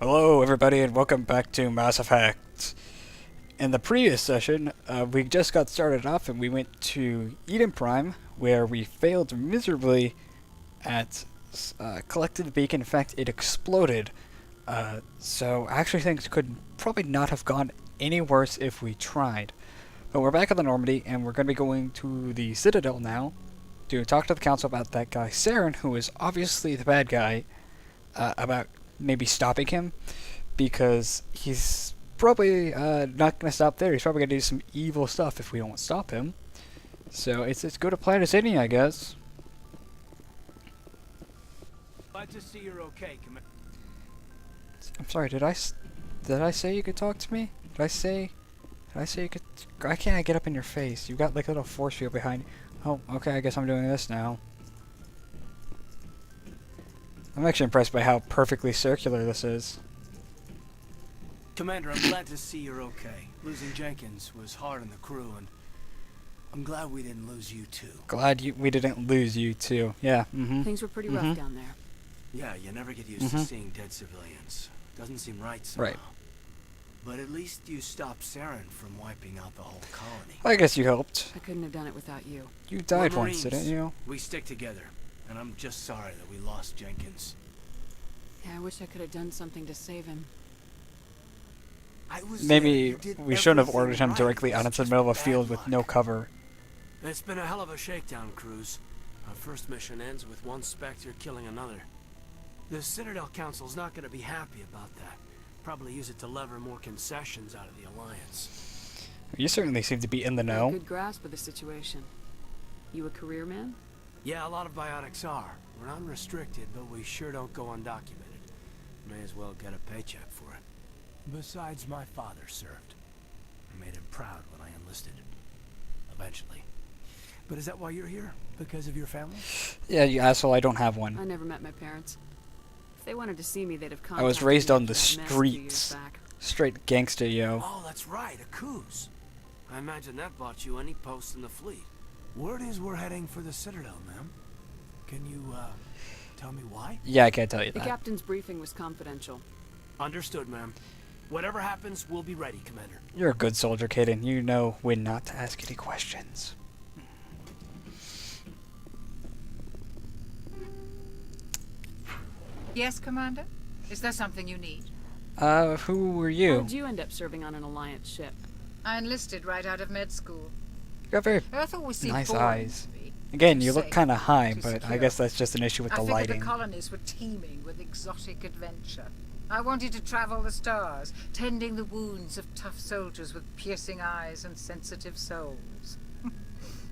Hello everybody and welcome back to Mass Effect. In the previous session, we just got started off and we went to Eden Prime, where we failed miserably at collecting the beacon. In fact, it exploded. So actually things could probably not have gone any worse if we tried. But we're back at the Normandy and we're going to be going to the Citadel now to talk to the council about that guy Saren, who is obviously the bad guy, about maybe stopping him, because he's probably not going to stop there. He's probably going to do some evil stuff if we don't stop him. So it's as good a plan as any, I guess. Glad to see you're okay, Commander. I'm sorry, did I say you could talk to me? Did I say you could... Why can't I get up in your face? You've got like a little force field behind you. Oh, okay, I guess I'm doing this now. I'm actually impressed by how perfectly circular this is. Commander, I'm glad to see you're okay. Losing Jenkins was hard on the crew, and I'm glad we didn't lose you too. Glad we didn't lose you too. Yeah, Things were pretty rough down there. Yeah, you never get used to seeing dead civilians. Doesn't seem right somehow. Right. But at least you stopped Saren from wiping out the whole colony. I guess you helped. I couldn't have done it without you. You died We're once, Marines. didn't you? We stick together, and I'm just sorry that we lost Jenkins. Yeah, I wish I could have done something to save him. I was Maybe there. You did we shouldn't have everything ordered him right. directly out It's into the just middle of a bad field with luck. no cover. It's been a hell of a shakedown cruise. Our first mission ends with one Spectre killing another. The Citadel Council's not going to be happy about that. Probably use it to lever more concessions out of the Alliance. You certainly seem to be in the Got a know. good grasp of the situation. You a career man? Yeah, a lot of biotics are. We're unrestricted, but we sure don't go undocumented. May as well get a paycheck for it. Besides, my father served. I made him proud when I enlisted. Eventually. But is that why you're here? Because of your family? Yeah, you asshole, I don't have I one. never met my parents. If they wanted to see me, they'd have I was contacted raised me on the after that mess a few years streets. back. Straight gangster, yo. Oh, that's right, a cruise. I imagine that bought you any post in the fleet. Word is we're heading for the Citadel, ma'am. Can you, tell me why? Yeah, I can't tell you The that. captain's briefing was confidential. Understood, ma'am. Whatever happens, we'll be ready, Commander. You're a good soldier, kid, and you know when not to ask any questions. Yes, Commander? Is there something you need? Who were How you? did you end up serving on an Alliance ship? I enlisted right out of med school. You got very Earth always seemed nice boring eyes. to me. Again, Too you look safe, kind of high, too but I secure. guess that's just an issue with I the figured lighting. the colonies were teeming with exotic adventure. I wanted to travel the stars, tending the wounds of tough soldiers with piercing eyes and sensitive souls.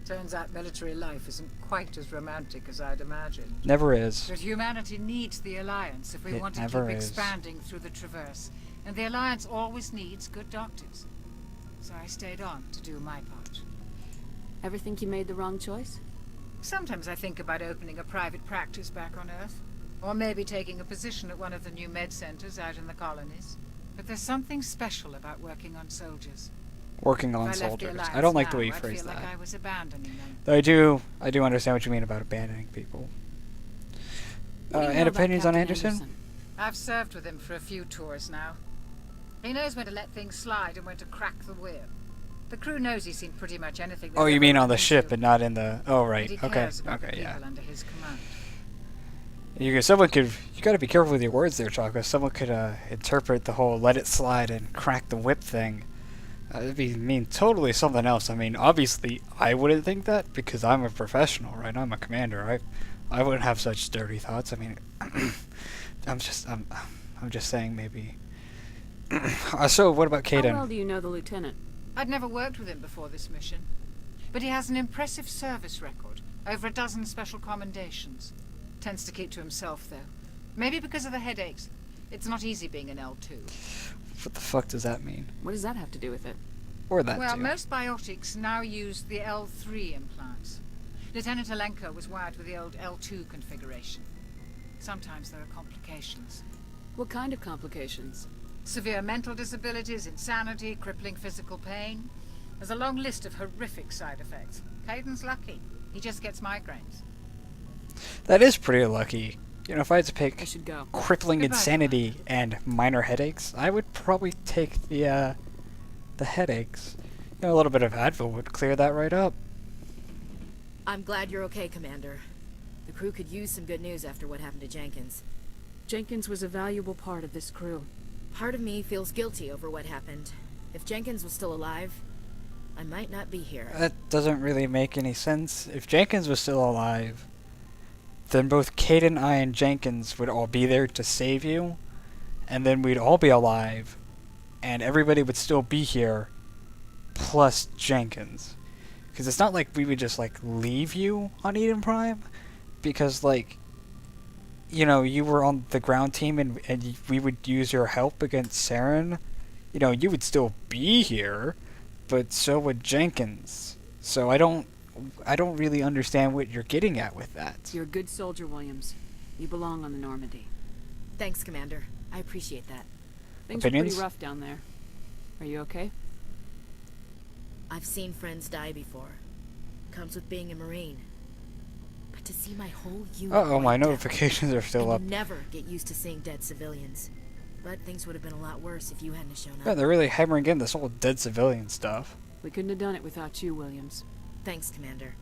Turns out military life isn't quite as romantic as I'd imagined. Never is. But humanity needs the Alliance if we It want to keep never is. expanding through the Traverse. And the Alliance always needs good doctors. So I stayed on to do my part. Ever think you made the wrong choice? Sometimes I think about opening a private practice back on Earth. Or maybe taking a position at one of the new med centers out in the colonies. But there's something special about working on soldiers. Working If on I left the soldiers. Alliance I don't like the now, way you I'd phrase feel like that. I was abandoning them. Though I do understand what you mean about abandoning people. What do you know And about opinions on Captain Anderson? I've served with him for a few tours now. He knows when to let things slide and when to crack the whip. The crew knows he's seen pretty much anything. Oh, they've you ever mean on run the into. ship and not in the... Oh, But right. he Okay. cares about Okay, the yeah. people under his command. You gotta be careful with your words there, Chocolate. Someone could interpret the whole let it slide and crack the whip thing. It'd mean totally something else. I mean, obviously, I wouldn't think that because I'm a professional, right? I'm a commander. I wouldn't have such dirty thoughts. I mean, I'm just saying maybe. So, what about How Kaden? well do you know the lieutenant? I'd never worked with him before this mission. But he has an impressive service record. Over a dozen special commendations. Tends to keep to himself, though. Maybe because of the headaches. It's not easy being an L2. What the fuck does that mean? What does that have to do with it? Or that Well, too. most biotics now use the L3 implants. Lieutenant Alenko was wired with the old L2 configuration. Sometimes there are complications. What kind of complications? Severe mental disabilities, insanity, crippling physical pain. There's a long list of horrific side effects. Caden's lucky. He just gets migraines. That is pretty lucky. You know, if I had to I pick should go. crippling Goodbye, insanity and minor headaches, I would probably take the headaches. You know, a little bit of Advil would clear that right up. I'm glad you're okay, Commander. The crew could use some good news after what happened to Jenkins. Jenkins was a valuable part of this crew. Part of me feels guilty over what happened. If Jenkins was still alive, I might not be here. That doesn't really make any sense. If Jenkins was still alive, then both Caden, I, and Jenkins would all be there to save you, and then we'd all be alive, and everybody would still be here, plus Jenkins. Because it's not like we would just, like, leave you on Eden Prime, because, like, you know, you were on the ground team and we would use your help against Saren. You know, you would still be here, but so would Jenkins. So I don't really understand what you're getting at with that. You're a good soldier, Williams. You belong on the Normandy. Thanks, Commander. I appreciate that. Things are Opinions? pretty rough down there. Are you okay? I've seen friends die before. Comes with being a Marine. But to see my whole unit Uh-oh, my wiped out, notifications are still and up. you never get used to seeing dead civilians. But things would have been a lot worse if you hadn't shown Yeah, up. they're really hammering in this whole dead civilian stuff. We couldn't have done it without you, Williams. Thanks, Commander.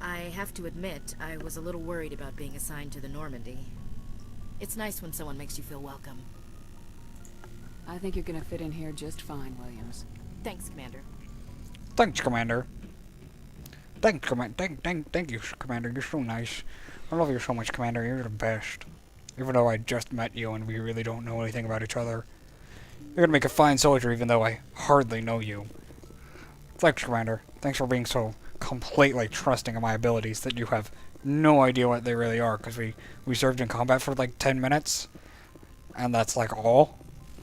I have to admit, I was a little worried about being assigned to the Normandy. It's nice when someone makes you feel welcome. I think you're gonna fit in here just fine, Williams. Thanks, Commander. Thanks, Commander. Thank you, Commander. You're so nice. I love you so much, Commander. You're the best. Even though I just met you and we really don't know anything about each other. You're gonna make a fine soldier even though I hardly know you. Thanks, Commander. Thanks for being so completely trusting of my abilities that you have no idea what they really are, because we served in combat for like 10 minutes. And that's like all.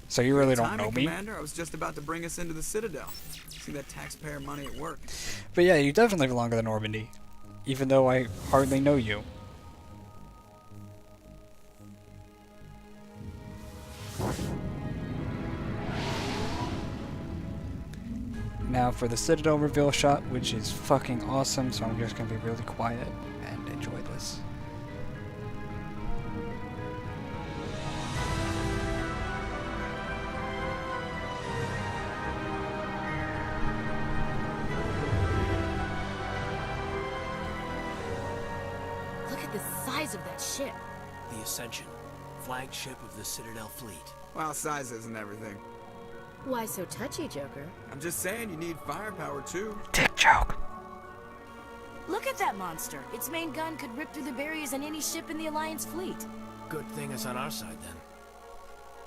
So you really don't know me. Commander, I was just about to bring us into the Citadel. See that taxpayer money at work. But yeah, you definitely belong to the Normandy. Even though I hardly know you. Now for the Citadel reveal shot, which is fucking awesome, so I'm just gonna be really quiet and enjoy this. Look at the size of that ship. The Ascension, flagship of the Citadel fleet. Well, size isn't everything. Why so touchy, Joker? I'm just saying you need firepower too. Dick joke. Look at that monster. Its main gun could rip through the barriers in any ship in the Alliance fleet. Good thing it's on our side then.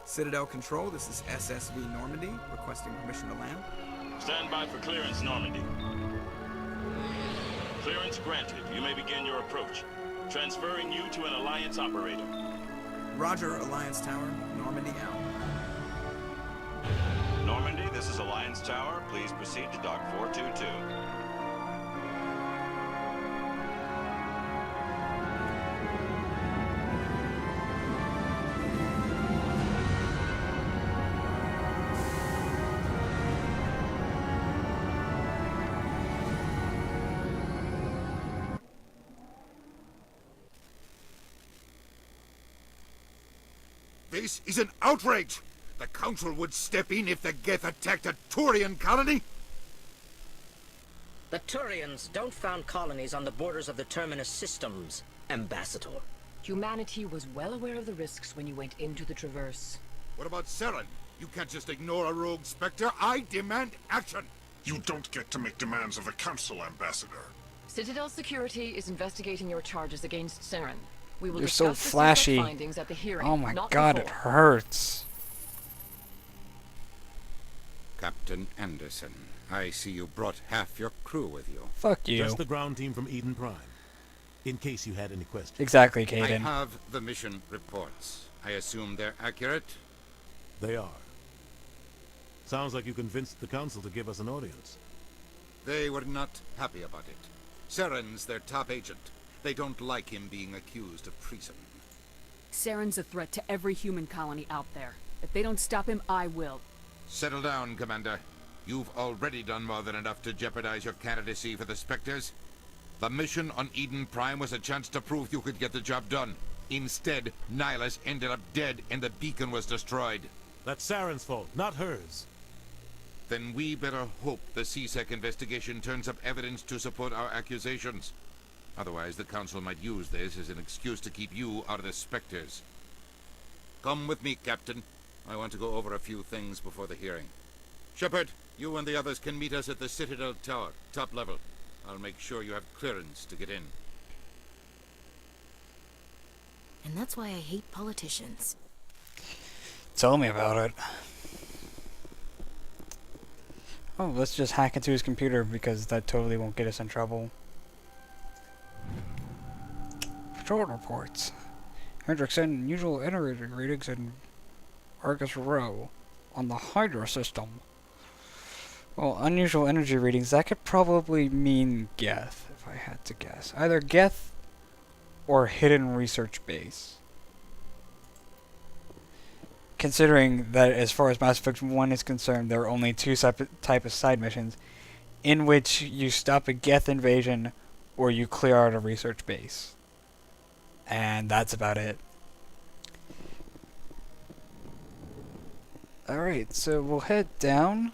Citadel Control, this is SSV Normandy, requesting permission to land. Stand by for clearance, Normandy. Clearance granted. You may begin your approach. Transferring you to an Alliance operator. Roger, Alliance Tower, Normandy out. Normandy, this is Alliance Tower. Please proceed to Dock 422. This is an outrage! The Council would step in if the Geth attacked a Turian colony? The Turians don't found colonies on the borders of the Terminus systems, Ambassador. Humanity was well aware of the risks when you went into the Traverse. What about Saren? You can't just ignore a rogue Spectre. I demand action! You don't get to make demands of the Council, Ambassador. Citadel Security is investigating your charges against Saren. We will You're so discuss the flashy. secret findings at the hearing. Oh my not god, it before. hurts. Captain Anderson, I see you brought half your crew with you. Fuck you. Just the ground team from Eden Prime. In case you had any questions. Exactly, I Caden. have the mission reports. I assume they're accurate? They are. Sounds like you convinced the Council to give us an audience. They were not happy about it. Saren's their top agent. They don't like him being accused of treason. Saren's a threat to every human colony out there. If they don't stop him, I will. Settle down, Commander. You've already done more than enough to jeopardize your candidacy for the Spectres. The mission on Eden Prime was a chance to prove you could get the job done. Instead, Nihilus ended up dead and the beacon was destroyed. That's Saren's fault, not hers. Then we better hope the CSEC investigation turns up evidence to support our accusations. Otherwise, the Council might use this as an excuse to keep you out of the Spectres. Come with me, Captain. I want to go over a few things before the hearing. Shepard, you and the others can meet us at the Citadel Tower, top level. I'll make sure you have clearance to get in. And that's why I hate politicians. Tell me about it. Oh, let's just hack into his computer because that totally won't get us in trouble. Patrol reports. Hendrickson, unusual energy readings in Argus Row on the Hydra system. Well, unusual energy readings, that could probably mean Geth, if I had to guess. Either Geth or hidden research base. Considering that as far as Mass Effect 1 is concerned, there are only two type of side missions, in which you stop a Geth invasion or you clear out a research base. And that's about it. Alright, so we'll head down.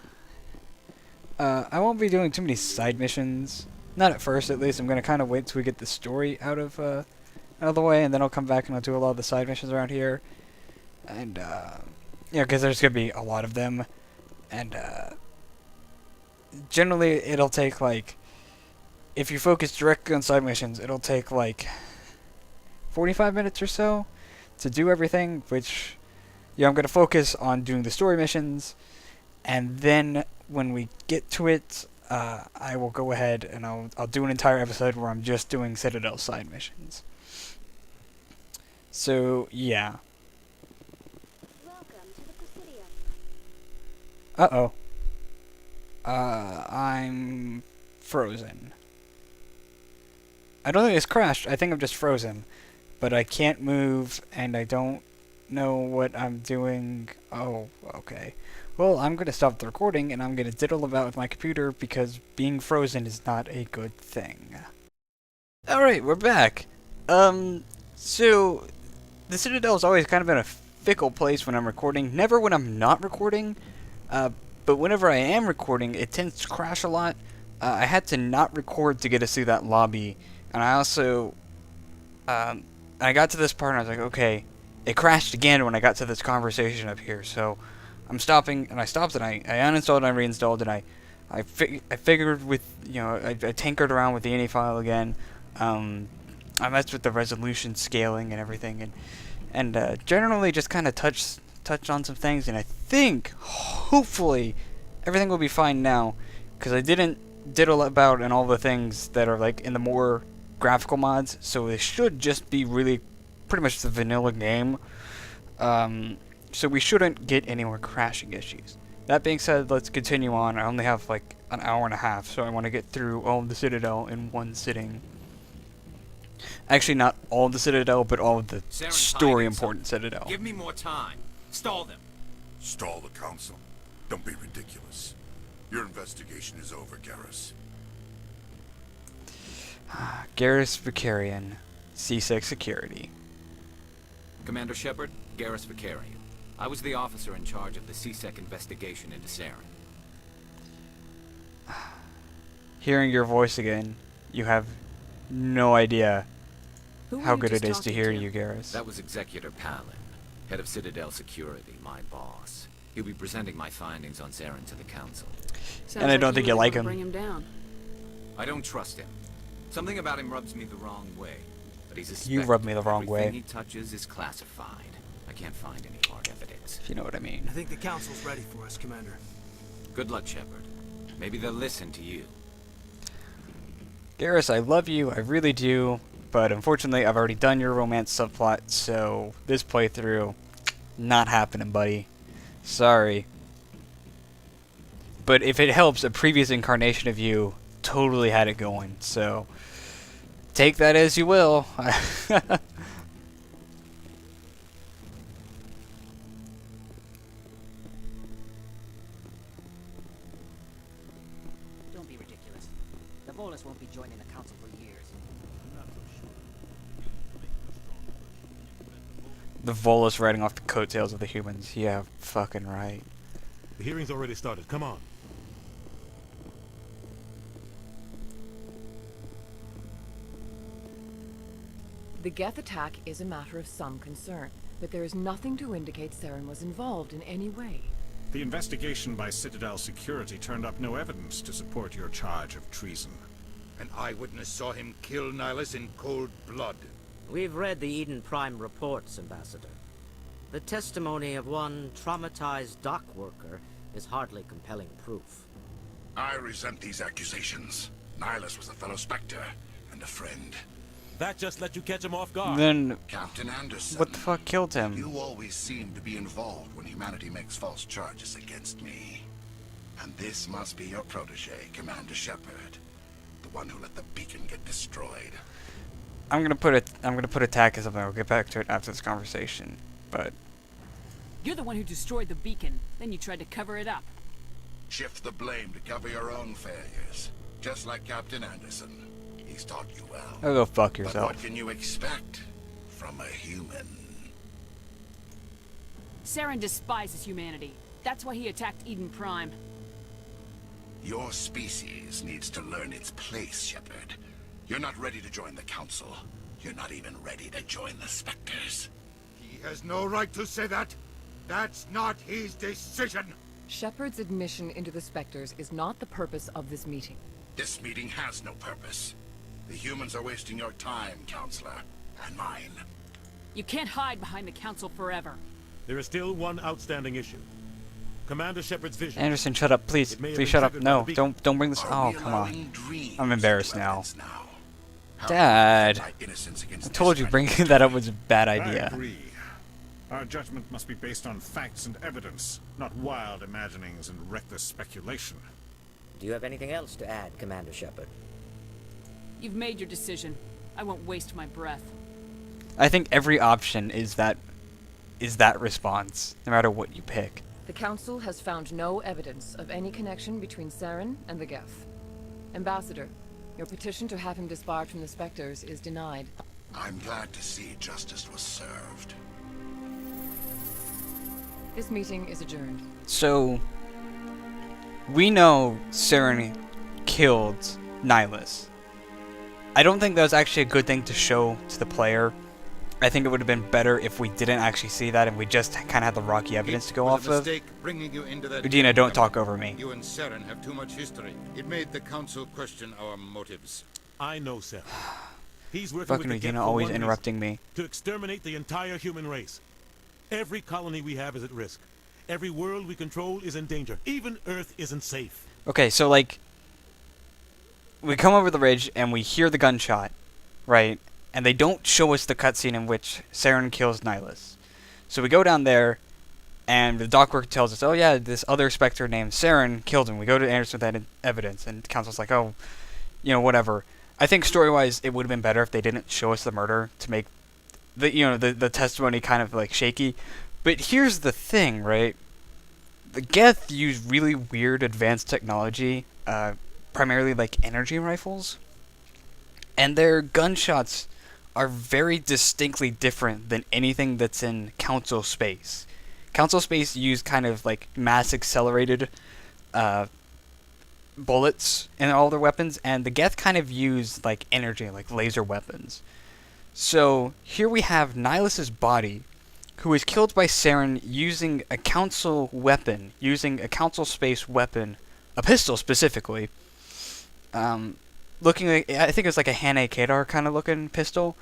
I won't be doing too many side missions. Not at first, at least. I'm going to kind of wait till we get the story out of the way, and then I'll come back and I'll do a lot of the side missions around here. And, yeah, because there's going to be a lot of them. And, generally, it'll take, like, if you focus directly on side missions, it'll take, like, 45 minutes or so to do everything, which, yeah, I'm going to focus on doing the story missions, and then when we get to it, I will go ahead and I'll do an entire episode where I'm just doing Citadel side missions. So, yeah. Welcome to the Presidium. Uh-oh. I'm frozen. I don't think it's crashed. I think I'm just frozen. But I can't move, and I don't know what I'm doing. Oh, okay. Well, I'm going to stop the recording, and I'm going to diddle about with my computer, because being frozen is not a good thing. Alright, we're back. So, the Citadel has always kind of been a fickle place when I'm recording. Never when I'm not recording, but whenever I am recording, it tends to crash a lot. I had to not record to get us through that lobby, and I also, I got to this part and I was like, okay, it crashed again when I got to this conversation up here, so I'm stopping, and I stopped and I uninstalled and I reinstalled, and I figured with, you know, I tinkered around with the ini file again. I messed with the resolution scaling and everything, and generally just kind of touched on some things, and I think, hopefully, everything will be fine now, because I didn't diddle about in all the things that are, like, in the more graphical mods, so it should just be really pretty much the vanilla game. So we shouldn't get any more crashing issues. That being said, let's continue on. I only have like an hour and a half, so I want to get through all of the Citadel in one sitting. Actually, not all of the Citadel, but all of the story-important Citadel. Give me more time. Stall them. Stall the Council? Don't be ridiculous. Your investigation is over, Garrus. Garrus Vicarian, C6 Security. Commander Shepard, Garrus Vicarian. I was the officer in charge of the CSEC investigation into Saren. Hearing your voice again, you have no idea how good it is to hear you, Garrus. That was Executor Palin, head of Citadel Security, my boss. He'll be presenting my findings on Saren to the Council. And I don't think you like him. Bring him down. I don't trust him. Something about him rubs me the wrong way. But he's a spec. You rub me the wrong way. Everything he touches is classified. I can't find any hard evidence. If you know what I mean. I think the Council's ready for us, Commander. Good luck, Shepard. Maybe they'll listen to you. Garrus, I love you, I really do, but unfortunately I've already done your romance subplot, so this playthrough, not happening, buddy. Sorry. But if it helps, a previous incarnation of you totally had it going, so take that as you will. Don't be ridiculous. The Volus won't be joining the Council for years. I'm not so sure. You need to make a strong push. The Volus riding off the coattails of the humans. Yeah, fucking right. The hearing's already started. Come on. The Geth attack is a matter of some concern, but there is nothing to indicate Saren was involved in any way. The investigation by Citadel security turned up no evidence to support your charge of treason. An eyewitness saw him kill Nihilus in cold blood. We've read the Eden Prime reports, Ambassador. The testimony of one traumatized dock worker is hardly compelling proof. I resent these accusations. Nihilus was a fellow Spectre and a friend. That just let you catch him off guard. Then, Captain Anderson, what the fuck killed him? You always seem to be involved when humanity makes false charges against me. And this must be your protege, Commander Shepard. The one who let the beacon get destroyed. I'm gonna put a tag as something. I'll get back to it after this conversation. But You're the one who destroyed the beacon. Then you tried to cover it up. Shift the blame to cover your own failures. Just like Captain Anderson. He's taught you well. oh, go fuck But yourself. what can you expect from a human? Saren despises humanity. That's why he attacked Eden Prime. Your species needs to learn its place, Shepard. You're not ready to join the Council. You're not even ready to join the Spectres. He has no right to say that. That's not his decision. Shepard's admission into the Spectres is not the purpose of this meeting. This meeting has no purpose. The humans are wasting your time, Counselor, and mine. You can't hide behind the Council forever. There is still one outstanding issue. Commander Shepard's vision. Anderson, shut up, please. Please shut up. No, don't bring this. Oh, come on. I'm embarrassed now. Dad, I told you bringing that up was a bad I idea. agree. Our judgment must be based on facts and evidence, not wild imaginings and reckless speculation. Do you have anything else to add, Commander Shepard? You've made your decision. I won't waste my breath. I think every option is that response, no matter what you pick. The Council has found no evidence of any connection between Saren and the Geth. Ambassador, your petition to have him disbarred from the Spectres is denied. I'm glad to see justice was served. This meeting is adjourned. So, we know Saren killed Nihilus. I don't think that was actually a good thing to show to the player. I think it would have been better if we didn't actually see that and we just kind of had the rocky evidence to go off of. Bringing you into that Udina, don't talk over me. You and Saren have too much history. It made the Council question our motives. I know Saren. He's working Fucking with the Geth Udina, for always one interrupting me. reason, to exterminate the entire human race. Every colony we have is at risk. Every world we control is in danger. Even Earth isn't safe. Okay, so like, we come over the ridge and we hear the gunshot, right? And they don't show us the cutscene in which Saren kills Nihilus. So we go down there, and the dockworker tells us, oh yeah, this other Spectre named Saren killed him. We go to Anderson with that evidence, and the Council's like, oh, you know, whatever. I think story-wise, it would have been better if they didn't show us the murder to make the testimony kind of like shaky. But here's the thing, right? The Geth use really weird advanced technology, primarily like energy rifles, and their gunshots are very distinctly different than anything that's in Council space. Council space use kind of like mass accelerated bullets in all their weapons, and the Geth kind of use like energy, like laser weapons. So here we have Nihilus's body, who was killed by Saren using a Council weapon, using a Council space weapon, a pistol specifically. Looking like, I think it was like a Hane Kadar kind of looking pistol.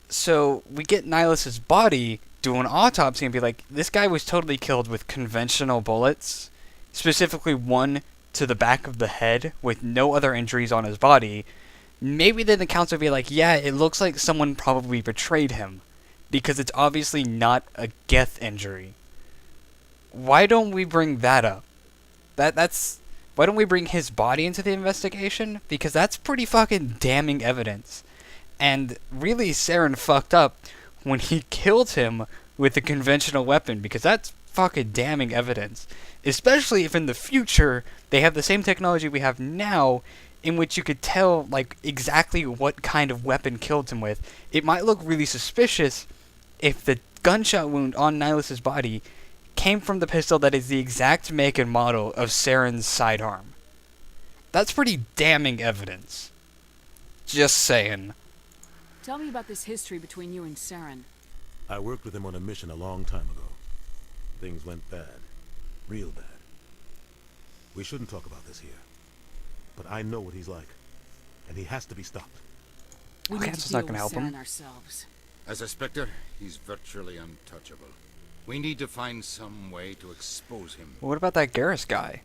So we get Nihilus's body, do an autopsy, and be like, this guy was totally killed with conventional bullets, specifically one to the back of the head with no other injuries on his body. Maybe then the Council would be like, yeah, it looks like someone probably betrayed him, because it's obviously not a Geth injury. Why don't we bring that up? Why don't we bring his body into the investigation? Because that's pretty fucking damning evidence. And really, Saren fucked up when he killed him with a conventional weapon, because that's fucking damning evidence. Especially if in the future they have the same technology we have now, in which you could tell like exactly what kind of weapon killed him with. It might look really suspicious if the gunshot wound on Nihlus' body came from the pistol that is the exact make and model of Saren's sidearm. That's pretty damning evidence. Just saying. Tell me about this history between you and Saren. I worked with him on a mission a long time ago. Things went bad. Real bad. We shouldn't talk about this here. But I know what he's like. And he has to be stopped. We need to deal with Saren ourselves. As a Spectre, he's virtually untouchable. We need to find some way to expose him. What about that Garrus guy?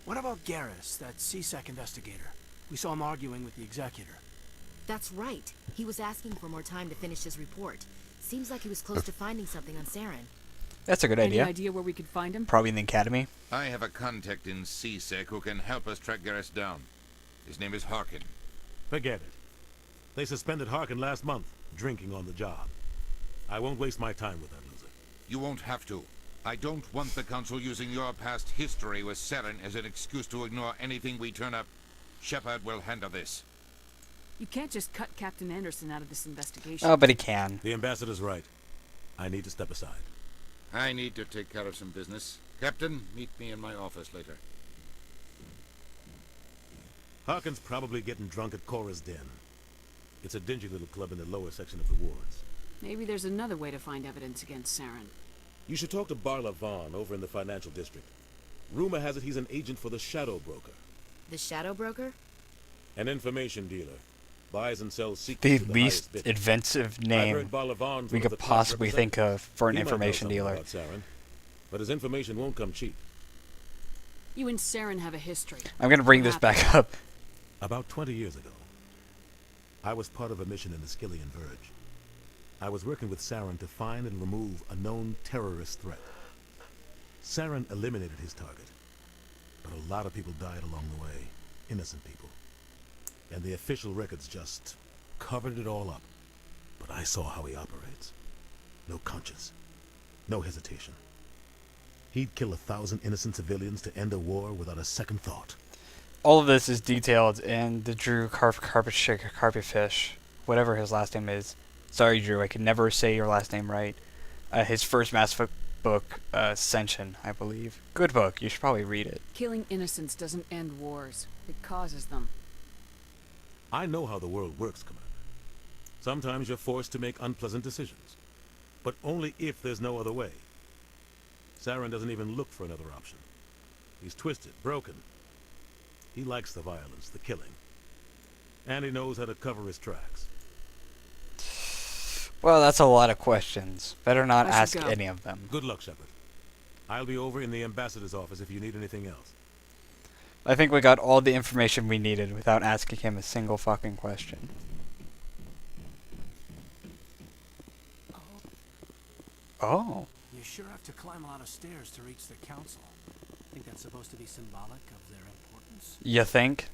What about Garrus, that CSEC investigator? We saw him arguing with the executor. That's right. He was asking for more time to finish his report. Seems like he was close to finding something on Saren. That's a good idea. Any idea where we could find him? Probably in the academy. I have a contact in CSEC who can help us track Garrus down. His name is Harkin. Forget it. They suspended Harkin last month, drinking on the job. I won't waste my time with that loser. You won't have to. I don't want the Council using your past history with Saren as an excuse to ignore anything we turn up. Shepard will handle this. You can't just cut Captain Anderson out of this investigation. Oh, but he can. The ambassador's right. I need to step aside. I need to take care of some business. Captain, meet me in my office later. Harkin's probably getting drunk at Cora's Den. It's a dingy little club in the lower section of the wards. Maybe there's another way to find evidence against Saren. You should talk to Barla Vaughn over in the financial district. Rumor has it he's an agent for the Shadow Broker. The Shadow Broker? An information dealer. Buys and sells secrets The to the least highest bidder. inventive name we could possibly think of for an information dealer. About Saren, but his information won't come cheap. You and Saren have a history. I'm going to bring this back up. About 20 years ago, I was part of a mission in the Skillian Verge. I was working with Saren to find and remove a known terrorist threat. Saren eliminated his target, but a lot of people died along the way. Innocent people. And the official records just covered it all up. But I saw how he operates. No conscience. No hesitation. He'd kill 1,000 innocent civilians to end a war without a second thought. All of this is detailed in the Drew Carpetfish, whatever his last name is. Sorry, Drew, I could never say your last name right. His first Mass Effect book, Ascension, I believe. Good book. You should probably read it. Killing innocents doesn't end wars. It causes them. I know how the world works, Commander. Sometimes you're forced to make unpleasant decisions. But only if there's no other way. Saren doesn't even look for another option. He's twisted, broken. He likes the violence, the killing. And he knows how to cover his tracks. Well, that's a lot of questions. Better not ask go. any of them. Good luck, Shepard. I'll be over in the ambassador's office if you need anything else. I think we got all the information we needed without asking him a single fucking question. Oh. You sure have to climb a lot of stairs to reach the council. Think that's supposed to be symbolic of their importance? You think?